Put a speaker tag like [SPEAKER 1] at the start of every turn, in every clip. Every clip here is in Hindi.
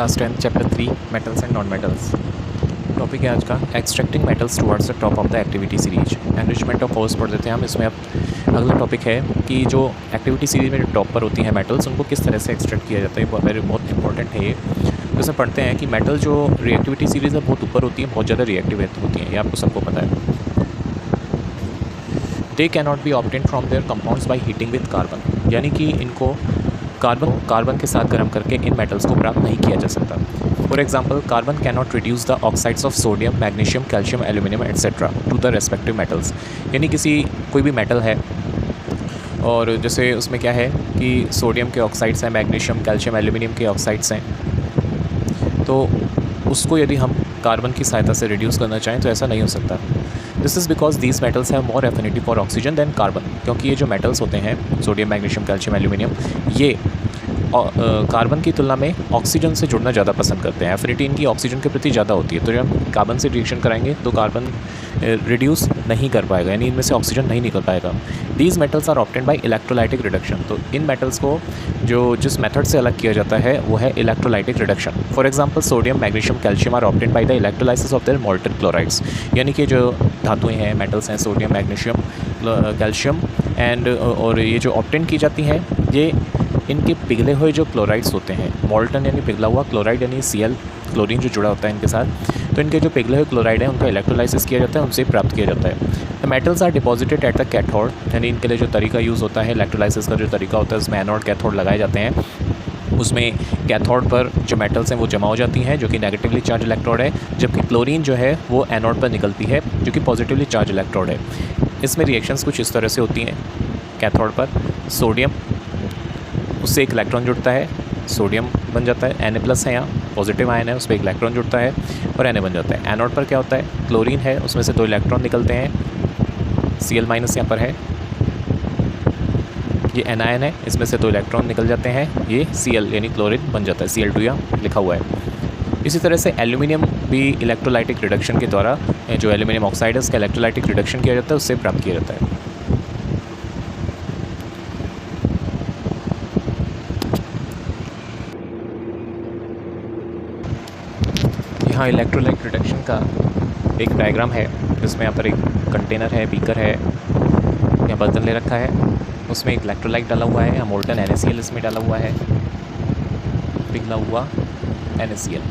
[SPEAKER 1] Class 10 chapter 3 metals and non metals. Topic है आज का extracting metals towards the top of the activity series. Enrichment of force पढ़ देते हैं हम। इसमें अब अगला टॉपिक है कि जो एक्टिविटी सीरीज में जो टॉप पर होती हैं मेटल्स, उनको किस तरह से एक्सट्रैक्ट किया जाता है। बहुत इंपॉर्टेंट है ये। जैसे पढ़ते हैं कि मेटल जो रिएक्टिविटी सीरीज है बहुत ऊपर होती है, बहुत ज़्यादा रिएक्टिव होती हैं, ये आपको सबको पता है। They can not be obtain from there compounds by heating with carbon, यानी कि इनको कार्बन के साथ गर्म करके इन मेटल्स को प्राप्त नहीं किया जा सकता। For example, carbon can not reduce the oxides of sodium, magnesium, calcium, aluminium etcetera to the respective metals. यानी कोई भी मेटल है और जैसे उसमें क्या है कि सोडियम के ऑक्साइड्स हैं, मैग्नीशियम, कैल्शियम, एल्यूमिनियम के ऑक्साइड्स हैं, तो उसको यदि हम कार्बन की सहायता से रिड्यूस करना चाहें तो ऐसा नहीं हो सकता। This is because these metals have more affinity for oxygen than carbon, क्योंकि ये जो मेटल्स होते हैं सोडियम, मैग्नीशियम, कैल्शियम, एल्यूमिनियम, ये कार्बन की तुलना में ऑक्सीजन से जुड़ना ज़्यादा पसंद करते हैं। एफिनिटी इनकी ऑक्सीजन के प्रति ज़्यादा होती है, तो जब हम कार्बन से रिएक्शन कराएंगे तो कार्बन रिड्यूस नहीं कर पाएगा, यानी इनमें से ऑक्सीजन नहीं निकल पाएगा। These metals are obtained by electrolytic reduction. तो इन मेटल्स को जिस मेथड से अलग किया जाता है वो है electrolytic reduction. For example, sodium, magnesium, calcium are obtained by the electrolysis of their molten chlorides. यानी कि जो धातुएँ हैं, मेटल्स हैं, सोडियम, मैग्नीशियम, कैल्शियम और ये जो ऑब्टेन की जाती हैं, ये इनके पिघले हुए जो क्लोराइड्स होते हैं, मोल्टन यानी पिघला हुआ, क्लोराइड यानी Cl, क्लोरीन जो जुड़ा होता है इनके साथ, तो इनके जो पिघले हुए क्लोराइड हैं उनका इलेक्ट्रोलाइसिस किया जाता है, उनसे प्राप्त किया जाता है। The metals are deposited at the cathode, यानी इनके लिए जो तरीका यूज़ होता है, इलेक्ट्रोलाइसिस का जो तरीका होता है उसमें एनोड कैथोड लगाए जाते हैं। उसमें कैथोड पर जो मेटल्स हैं वो जमा हो जाती हैं, जो कि नेगेटिवली चार्ज इलेक्ट्रोड है, जबकि क्लोरीन जो है वो एनोड पर निकलती है, जो कि पॉजिटिवली चार्ज इलेक्ट्रोड है। इसमें रिएक्शंस कुछ इस तरह से होती हैं। कैथोड पर सोडियम, उससे एक इलेक्ट्रॉन जुड़ता है, सोडियम बन जाता है, Na+ है, यहाँ पॉजिटिव आयन है, उस पर एक इलेक्ट्रॉन जुड़ता है और Na बन जाता है। एनोड पर क्या होता है, क्लोरीन है, उसमें से 2 इलेक्ट्रॉन निकलते हैं, Cl- यहाँ पर है, ये एनायन है, इसमें से 2 इलेक्ट्रॉन निकल जाते हैं, ये Cl यानी क्लोरीन बन जाता है, Cl2 यहाँ लिखा हुआ है। इसी तरह से एल्यूमिनियम भी इलेक्ट्रोलाइटिक रिडक्शन के द्वारा, जो एल्यूमिनियम ऑक्साइड है उसका इलेक्ट्रोलाइटिक रिडक्शन किया जाता है, उससे प्राप्त किया जाता है। यहाँ इलेक्ट्रोलाइट रिडक्शन का एक डायग्राम है, जिसमें यहाँ पर एक कंटेनर है, बीकर है, यहाँ बर्तन ले रखा है, उसमें एक इलेक्ट्रोलाइट डाला हुआ है, यहाँ मोल्टन NaCl इसमें डाला हुआ है, पिघला हुआ NaCl,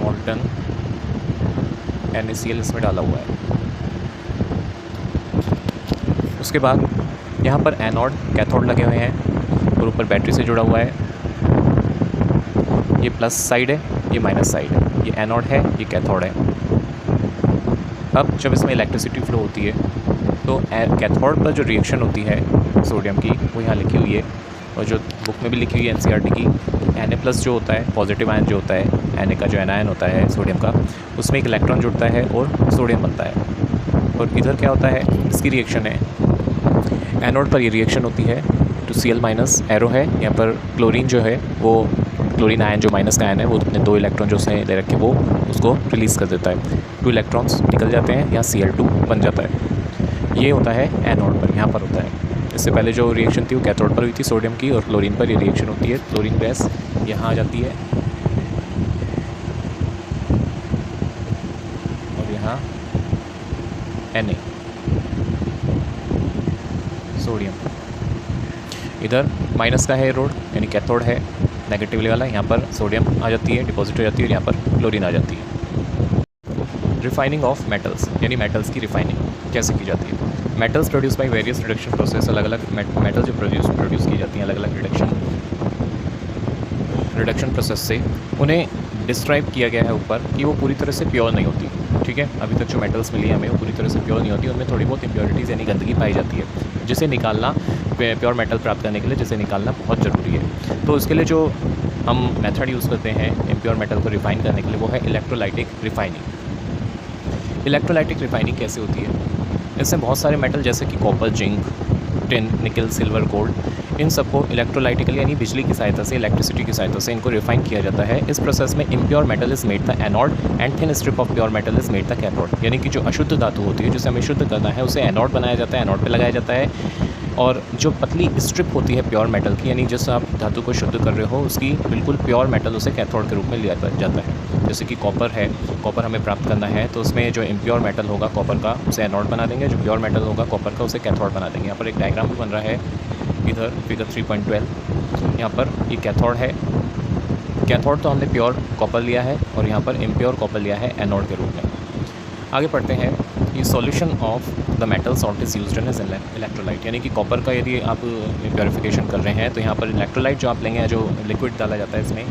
[SPEAKER 1] मोल्टन NaCl इसमें डाला हुआ है। उसके बाद यहाँ पर एनोड, कैथोड लगे हुए हैं और ऊपर बैटरी से जुड़ा हुआ है। ये प्लस साइड है, ये माइनस साइड है, ये एनोड है, ये कैथोड है। अब जब इसमें इलेक्ट्रिसिटी फ्लो होती है तो कैथोड पर जो रिएक्शन होती है सोडियम की, वो यहाँ लिखी हुई है और जो बुक में भी लिखी हुई है NCERT की। Na+ जो होता है, पॉजिटिव आयन जो होता है, Na का जो एनायन होता है सोडियम का, उसमें एक इलेक्ट्रॉन जुड़ता है और सोडियम बनता है। और इधर क्या होता है, इसकी रिएक्शन है, एनोड पर ये रिएक्शन होती है, तो Cl- एरो है, यहाँ पर क्लोरीन जो है वो क्लोरीन आयन जो माइनस का आयन है वो अपने 2 इलेक्ट्रॉन जो उसने ले रखे वो उसको रिलीज़ कर देता है, 2 इलेक्ट्रॉन्स निकल जाते हैं, यहाँ Cl2 बन जाता है। ये होता है एनोड पर, यहाँ पर होता है। इससे पहले जो रिएक्शन थी वो कैथोड पर हुई थी सोडियम की, और क्लोरीन पर ये रिएक्शन होती है, क्लोरीन गैस यहाँ आ जाती है और यहाँ Na, सोडियम, इधर माइनस का है रोड, यानी कैथोड है नेगेटिवली वाला, यहाँ पर सोडियम आ जाती है, डिपॉजिट हो जाती है, और यहाँ पर क्लोरीन आ जाती है। रिफाइनिंग ऑफ मेटल्स, यानी मेटल्स की रिफाइनिंग कैसे की जाती है। Metals produce by various reduction process, अलग अलग मेटल जो प्रोड्यूस की जाती हैं अलग अलग रिडक्शन प्रोसेस से, उन्हें डिस्क्राइब किया गया है ऊपर कि वो पूरी तरह से प्योर नहीं होती। ठीक है, अभी तक जो मेटल्स मिली है हमें वो पूरी तरह से प्योर नहीं होती, उनमें थोड़ी बहुत इम्प्योरिटीज़ यानी गंदगी पाई जाती है, जिसे निकालना, प्योर मेटल प्राप्त करने के लिए जिसे निकालना बहुत ज़रूरी है। तो इसके लिए जो हम मेथड यूज़ करते हैं इम्प्योर मेटल को रिफ़ाइन करने के लिए, वो है इलेक्ट्रोलाइटिक रिफ़ाइनिंग। इलेक्ट्रोलाइटिक रिफ़ाइनिंग कैसे होती है, इससे बहुत सारे मेटल जैसे कि कॉपर, जिंक, टिन, निकल, सिल्वर, गोल्ड, इन सबको इलेक्ट्रोलाइटिकली यानी बिजली की सहायता से, इलेक्ट्रिसिटी की सहायता से इनको रिफाइन किया जाता है। इस प्रोसेस में impure metal is made the anode and thin strip of pure metal is made the cathode, यानी कि जो अशुद्ध धातु होती है जिसे हमें शुद्ध करना है उसे एनोड बनाया जाता है, एनोड पे लगाया जाता है, और जो पतली स्ट्रिप होती है प्योर मेटल की, यानी जिस आप धातु को शुद्ध कर रहे हो उसकी बिल्कुल प्योर मेटल उसे कैथोड के रूप में लिया जाता है। जैसे कि कॉपर है, कॉपर हमें प्राप्त करना है तो उसमें जो इम्प्योर मेटल होगा कॉपर का उसे एनोड बना देंगे, जो प्योर मेटल होगा कॉपर का उसे कैथोड बना देंगे। यहाँ पर एक डायग्राम भी बन रहा है इधर फिगर 3.12। यहाँ पर ये कैथोड है, कैथोड तो हमने प्योर कॉपर लिया है और यहाँ पर इम्प्योर कॉपर लिया है एनोड के रूप में। आगे पढ़ते हैं, ये solution of the metal salt is used as electrolyte, यानी कि कॉपर का यदि आप प्योरीफिकेशन कर रहे हैं तो यहाँ पर इलेक्ट्रोलाइट जो आप लेंगे, जो लिक्विड डाला जाता है इसमें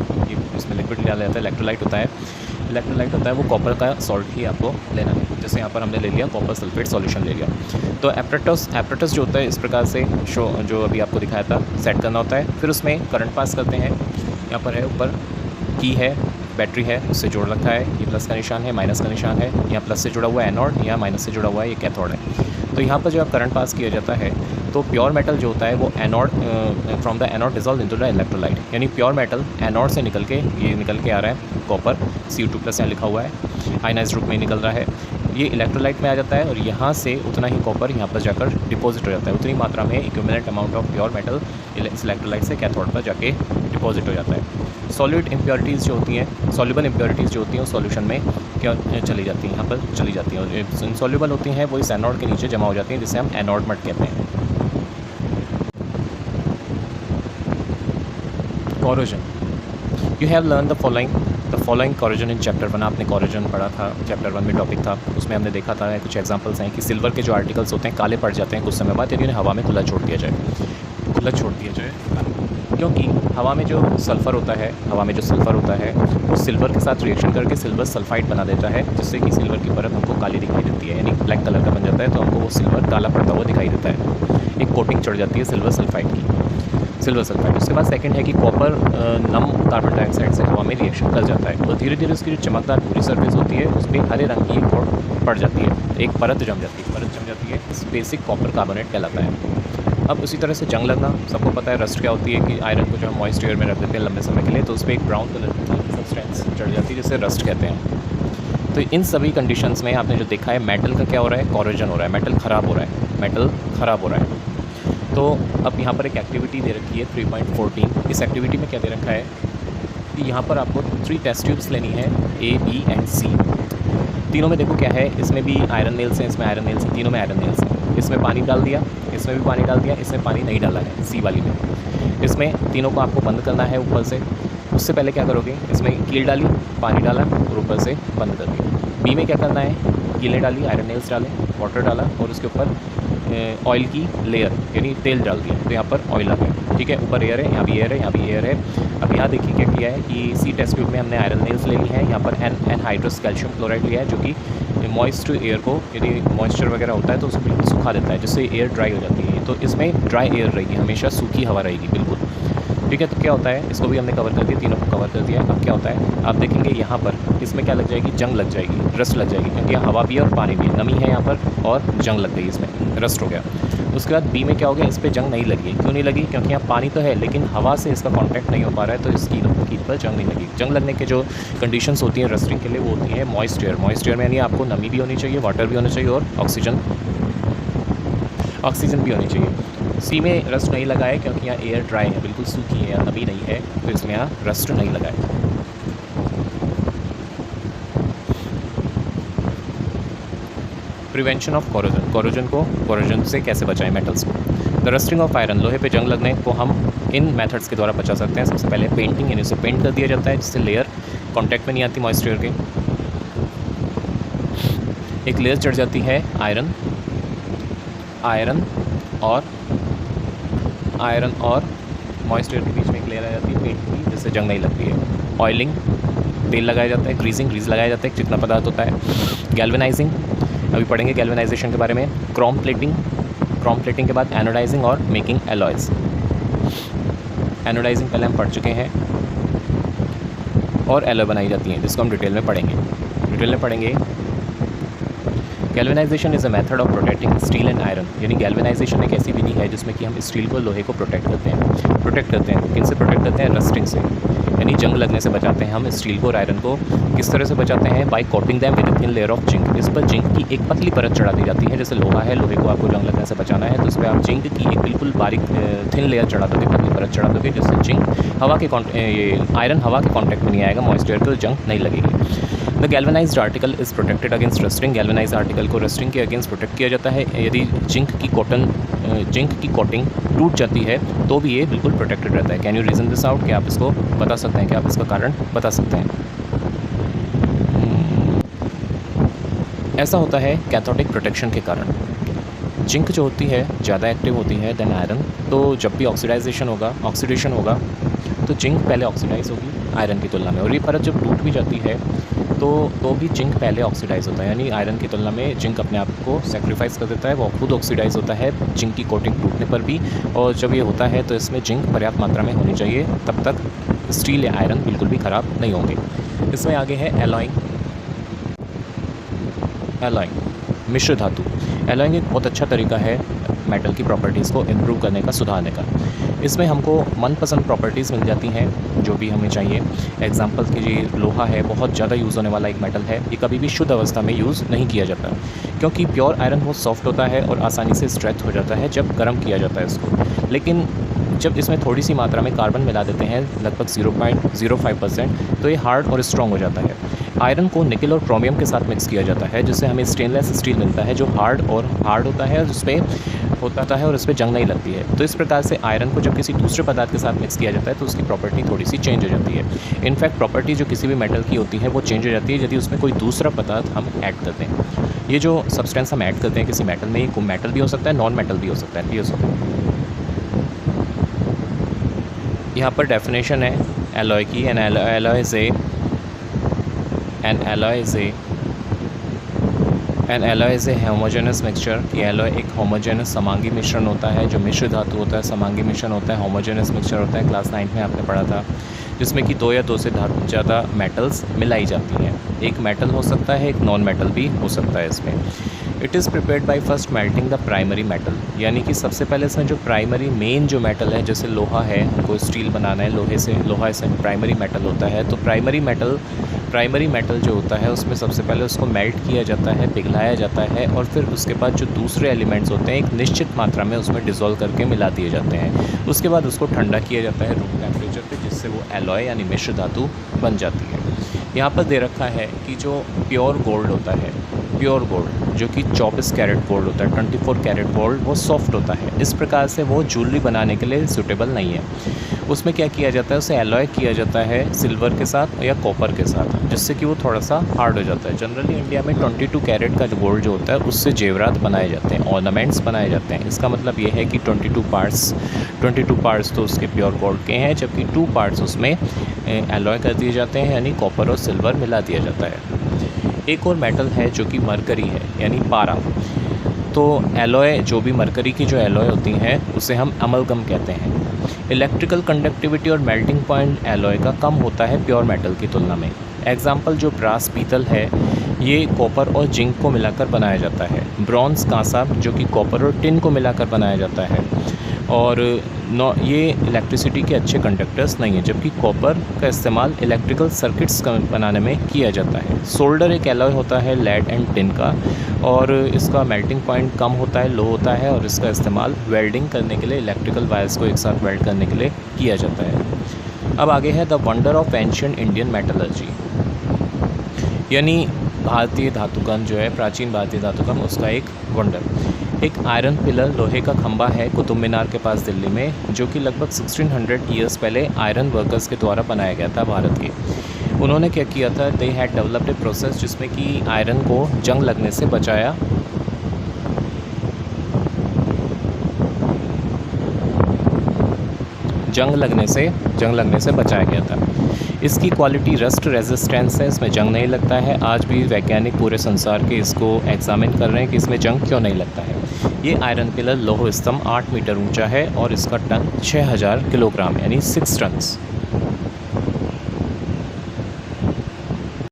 [SPEAKER 1] लिक्विड डाला जाता है, इलेक्ट्रोलाइट होता है वो कॉपर का सॉल्ट ही आपको लेना है। जैसे यहाँ पर हमने ले लिया कॉपर सल्फेट सॉल्यूशन ले लिया। तो एपरेटस जो होता है इस प्रकार से जो अभी आपको दिखाया था सेट करना होता है, फिर उसमें करंट पास करते हैं। यहाँ पर है ऊपर की है, बैटरी है, उससे जोड़ रखा है, ये प्लस का निशान है, माइनस का निशान है, यहाँ प्लस से जुड़ा हुआ है एनोड, यहाँ माइनस से जुड़ा हुआ है ये कैथोड है। तो यहाँ पर जब करंट पास किया जाता है तो प्योर मेटल जो होता है वो anode from the anode dissolve into the electrolyte, यानी प्योर मेटल एनोड से निकल के आ रहा है कॉपर Cu2+ यहाँ लिखा हुआ है, आयनाइज्ड रूप में निकल रहा है, ये इलेक्ट्रोलाइट में आ जाता है और यहाँ से उतना ही कॉपर यहाँ पर जाकर डिपॉजिट हो जाता है, उतनी मात्रा में equivalent amount of pure metal इस इलेक्ट्रोलाइट से कैथोड पर जाके डिपॉजिट हो जाता है। सॉल्यूट इम्प्योरिटीज़ जो होती हैं, सॉल्युबल इम्प्योरिटीज़ जो होती हैं उस सॉल्यूशन में क्या चली जाती हैं, यहाँ पर चली जाती हैं, और इनसॉल्युबल होती हैं वो इस एनोड के नीचे जमा हो जाती हैं, जिसे हम एनोड मट कहते हैं। Corrosion, you have learn the following corrosion in chapter 1। आपने कोरोजन पढ़ा था, चैप्टर 1 में टॉपिक था, उसमें हमने देखा था कुछ एग्जांपल्स हैं कि सिल्वर के जो आर्टिकल्स होते हैं काले पड़ जाते हैं कुछ समय बाद यदि उन्हें हवा में खुला छोड़ दिया जाए, क्योंकि हवा में जो सल्फ़र होता है वो सिल्वर के साथ रिएक्शन करके सिल्वर सल्फाइड बना देता है, जिससे कि सिल्वर की परत हमको काली दिखाई देती है, यानी ब्लैक कलर का बन जाता है, तो हमको वो सिल्वर काला पड़ता हुआ दिखाई देता है। एक कोटिंग चढ़ जाती है सिल्वर सल्फाइड। उसके बाद सेकंड है कि कॉपर नम कार्बन डाइऑक्साइड से हवा में रिएक्शन कर जाता है, तो धीरे धीरे उसकी जो चमकदार पूरी सरफेस होती है उस पर हरे रंग की एक कोट पड़ जाती है, एक परत जम जाती है, इस बेसिक कॉपर कार्बोनेट कहलाता है। अब उसी तरह से जंग लगना, सबको पता है रस्ट क्या होती है कि आयरन को जो हम मॉइस्ट एयर में रख देते हैं लंबे समय के लिए तो उस पर एक ब्राउन कलर की सब्सटेंस चढ़ जाती है जिसे रस्ट कहते हैं। तो इन सभी कंडीशंस में आपने जो देखा है मेटल का क्या हो रहा है, कोरोजन हो रहा है, मेटल ख़राब हो रहा है। तो अब यहाँ पर एक एक्टिविटी दे रखी है 3.14। इस एक्टिविटी में क्या दे रखा है कि यहाँ पर आपको 3 टेस्ट ट्यूब्स लेनी है, A, B एंड C। तीनों में देखो क्या है, इसमें भी आयरन नेल्स हैं, इसमें आयरन नेल्स हैं, तीनों में आयरन नेल्स हैं। इसमें पानी डाल दिया, इसमें भी पानी डाल दिया, इसमें पानी नहीं डाला है C वाली में। इसमें तीनों को आपको बंद करना है ऊपर से। उससे पहले क्या करोगे, इसमें कील डाली, पानी डाला और ऊपर से बंद कर दिया। B में क्या करना है, कीलें डाली, आयरन नेल्स डालें, वाटर डाला और उसके ऊपर ऑयल की लेयर यानी तेल डाल दिया, तो यहाँ पर ऑयल आ गया। ठीक है, ऊपर एयर है, यहाँ भी एयर है, यहाँ भी एयर है। अब यहाँ देखिए क्या किया है कि C टेस्ट ट्यूब में हमने आयरन नेल्स ले ली है, यहाँ पर एनहाइड्रस कैल्शियम क्लोराइड लिया है जो कि मॉइस्ट एयर को, यदि मॉइस्चर वगैरह होता है तो उसे बिल्कुल सुखा देता है, जिससे एयर ड्राई हो जाती है। तो इसमें ड्राई एयर रहेगी, हमेशा सूखी हवा रहेगी बिल्कुल। ठीक है, तो क्या होता है, इसको भी हमने कवर कर दिया, तीनों को कवर कर दिया। अब क्या होता है, आप देखेंगे यहाँ पर इसमें क्या लग जाएगी, जंग लग जाएगी, रस्ट लग जाएगी, क्योंकि हवा भी है और पानी भी है, नमी है यहाँ पर और जंग लग गई, इसमें रस्ट हो गया। उसके बाद B में क्या हो गया, इस पर जंग नहीं लगी। क्यों नहीं लगी, क्योंकि यहाँ पानी तो है लेकिन हवा से इसका कांटेक्ट नहीं हो पा रहा है, तो इस कील पर जंग नहीं लगी। जंग लगने के जो कंडीशंस होती हैं रस्टिंग के लिए वो होती हैं मॉइस्ट एयर में, यानी आपको नमी भी होनी चाहिए, वाटर भी होना चाहिए और ऑक्सीजन भी होनी चाहिए। C में रस्ट नहीं लगा है क्योंकि यहाँ एयर ड्राई है, बिल्कुल सूखी है, यहाँ नमी नहीं है, तो इसमें यहाँ रस्ट नहीं लगा है। प्रिवेंशन ऑफ कोरोजन से कैसे बचाएं मेटल्स को। द रस्टिंग ऑफ आयरन, लोहे पे जंग लगने को हम इन मेथड्स के द्वारा बचा सकते हैं। सबसे पहले पेंटिंग, यानी उसे पेंट कर दिया जाता है जिससे लेयर कांटेक्ट में नहीं आती मॉइस्चर के। एक लेयर चढ़ जाती है आयरन और मॉइस्चर के बीच में एक लेयर आ जाती है पेंट की, जिससे जंग नहीं लगती है। ऑयलिंग, तेल लगाया जाता है, ग्रीज लगाया जाता है, चिकना पदार्थ होता है। गैल्वेनाइजिंग, अभी पढ़ेंगे गैल्वेनाइजेशन के बारे में। क्रोम प्लेटिंग के बाद एनोडाइजिंग और मेकिंग एलॉयज़। एनोडाइजिंग पहले हम पढ़ चुके हैं और एलॉय बनाई जाती हैं, जिसको हम डिटेल में पढ़ेंगे। Galvanisation is a method of protecting steel and iron, यानी गैल्वेनाइजेशन एक ऐसी विधि है जिसमें कि हम स्टील को, लोहे को प्रोटेक्ट करते हैं। किन से प्रोटेक्ट करते हैं, रस्टिंग से। यानी जंग लगने से बचाते हैं हम स्टील को और आयरन को। किस तरह से बचाते हैं? By coating them with thin layer of zinc. इस पर जिंक की एक पतली परत चढ़ा दी जाती है। जैसे लोहा है, लोहे को आपको जंग लगने से बचाना है तो उस पर आप जिंक की एक बिल्कुल बारीक थिन लेयर चढ़ा दोगे, पतली परत चढ़ा दोगे, जिससे जिंक हवा के आयरन हवा के कॉन्टैक्ट में नहीं आएगा, मॉइस्चर तो जंग नहीं लगेगी। The galvanised article is protected against rusting. Galvanised article को रस्टिंग के अगेंस्ट प्रोटेक्ट किया जाता है। यदि जिंक की कोटिंग टूट जाती है तो भी ये बिल्कुल प्रोटेक्टेड रहता है। Can you reason this out? क्या आप इसको बता सकते हैं? क्या आप इसका कारण बता सकते हैं? ऐसा होता है कैथोडिक प्रोटेक्शन के कारण। जिंक जो होती है ज़्यादा एक्टिव होती है देन आयरन, तो जब भी ऑक्सीडेशन होगा तो जिंक पहले ऑक्सीडाइज होगी आयरन की तुलना में, और ये परत जब टूट भी जाती है तो भी जिंक पहले ऑक्सीडाइज होता है, यानी आयरन की तुलना में जिंक अपने आप को सेक्रीफाइस कर देता है, वो खुद ऑक्सीडाइज होता है जिंक की कोटिंग टूटने पर भी। और जब ये होता है तो इसमें जिंक पर्याप्त मात्रा में होनी चाहिए, तब तक स्टील या आयरन बिल्कुल भी ख़राब नहीं होंगे। इसमें आगे है एलॉइंग। मिश्र धातु। एलॉइंग एक बहुत अच्छा तरीका है मेटल की प्रॉपर्टीज़ को इम्प्रूव करने का, सुधारने का। इसमें हमको मनपसंद प्रॉपर्टीज़ मिल जाती हैं जो भी हमें चाहिए। एग्जांपल के लिए लोहा है, बहुत ज़्यादा यूज़ होने वाला एक मेटल है। ये कभी भी शुद्ध अवस्था में यूज़ नहीं किया जाता क्योंकि प्योर आयरन बहुत सॉफ्ट होता है और आसानी से स्ट्रेच हो जाता है जब गर्म किया जाता है इसको। लेकिन जब इसमें थोड़ी सी मात्रा में कार्बन मिला देते हैं, लगभग 0.05%, तो ये हार्ड और स्ट्रॉन्ग हो जाता है। आयरन को निकल और क्रोमियम के साथ मिक्स किया जाता है, जिससे हमें स्टेनलेस स्टील मिलता है जो हार्ड होता है, उस पर होता है और उस पर जंग नहीं लगती है। तो इस प्रकार से आयरन को जब किसी दूसरे पदार्थ के साथ मिक्स किया जाता है तो उसकी प्रॉपर्टी थोड़ी सी चेंज हो जाती है। इनफैक्ट प्रॉपर्टी जो किसी भी मेटल की होती है वो चेंज हो जाती है यदि उसमें कोई दूसरा पदार्थ हम ऐड करते हैं। ये जो सब्सटेंस हम ऐड करते हैं किसी मेटल में, ये मेटल भी हो सकता है, नॉन मेटल भी हो सकता है, ये हो सकता है। यहाँ पर डेफिनेशन है एलॉय की। N alloy is a homogeneous mixture. ये एलॉय एक होमोजेनस समांगी मिश्रण होता है, जो मिश्र धातु होता है, समांगी मिश्रण होता है, होमोजेनस मिक्सचर होता है। क्लास 9 में आपने पढ़ा था, जिसमें कि 2 या 2 से ज़्यादा मेटल्स मिलाई जाती हैं। एक मेटल हो सकता है, एक नॉन मेटल भी हो सकता है इसमें। It is prepared by first melting the primary metal, यानी कि सबसे पहले इसमें जो प्राइमरी मेन जो मेटल है, जैसे लोहा है, हमको स्टील बनाना है, लोहा से प्राइमरी मेटल होता है। तो प्राइमरी मेटल जो होता है उसमें सबसे पहले उसको मेल्ट किया जाता है, पिघलाया जाता है, और फिर उसके बाद जो दूसरे एलिमेंट्स होते हैं एक निश्चित मात्रा में उसमें डिज़ोल्व करके मिला दिए जाते हैं। उसके बाद उसको ठंडा किया जाता है रूम टेम्परेचर पे, जिससे वो एलॉय यानी मिश्र धातु बन जाती है। यहाँ पर दे रखा है कि जो प्योर गोल्ड होता है, प्योर गोल्ड जो कि 24 कैरेट गोल्ड होता है, 24 कैरेट गोल्ड, वो सॉफ्ट होता है। इस प्रकार से वो ज्वेलरी बनाने के लिए सूटेबल नहीं है। उसमें क्या किया जाता है, उसे एलॉय किया जाता है सिल्वर के साथ या कॉपर के साथ, जिससे कि वो थोड़ा सा हार्ड हो जाता है। जनरली इंडिया में 22 कैरेट का जो गोल्ड जो होता है उससे जेवरात बनाए जाते हैं, ऑर्नामेंट्स बनाए जाते हैं। इसका मतलब ये है कि 22 पार्ट्स तो उसके प्योर गोल्ड के हैं, जबकि 2 पार्ट्स उसमें एलॉय कर दिए जाते हैं, यानी कॉपर और सिल्वर मिला दिया जाता है। एक और मेटल है जो कि मरकरी है, यानी पारा। तो एलॉय जो भी मरकरी की जो एलॉय होती हैं उसे हम अमलगम कहते हैं। इलेक्ट्रिकल कंडक्टिविटी और मेल्टिंग पॉइंट एलॉय का कम होता है प्योर मेटल की तुलना में। एग्जाम्पल जो ब्रास पीतल है, ये कॉपर और जिंक को मिलाकर बनाया जाता है। ब्रॉन्ज कांसा जो कि कॉपर और टिन को मिलाकर बनाया जाता है, और ये इलेक्ट्रिसिटी के अच्छे कंडक्टर्स नहीं है, जबकि कॉपर का इस्तेमाल इलेक्ट्रिकल सर्किट्स बनाने में किया जाता है। सोल्डर एक एलॉय होता है लेड एंड टिन का, और इसका मेल्टिंग पॉइंट कम होता है, लो होता है, और इसका इस्तेमाल वेल्डिंग करने के लिए, इलेक्ट्रिकल वायर्स को एक साथ वेल्ड करने के लिए किया जाता है। अब आगे है the wonder of ancient Indian metallurgy, यानी भारतीय धातुकर्म जो है, प्राचीन भारतीय धातुकर्म, उसका एक वंडर। एक आयरन पिलर, लोहे का खंभा है कुतुब मीनार के पास दिल्ली में, जो कि लगभग 1600 ईयर्स पहले आयरन वर्कर्स के द्वारा बनाया गया था भारत के। उन्होंने क्या किया था, they had developed a process जिसमें कि आयरन को जंग लगने से बचाया। जंग लगने से बचाया गया था। इसकी क्वालिटी रस्ट रेजिस्टेंस है, इसमें जंग नहीं लगता है। आज भी वैज्ञानिक पूरे संसार के इसको एग्जामिन कर रहे हैं कि इसमें जंग क्यों नहीं लगता है। ये आयरन पिलर लौह स्तंभ 8 मीटर ऊंचा है और इसका टन 6000 किलोग्राम यानी 6 टन्स।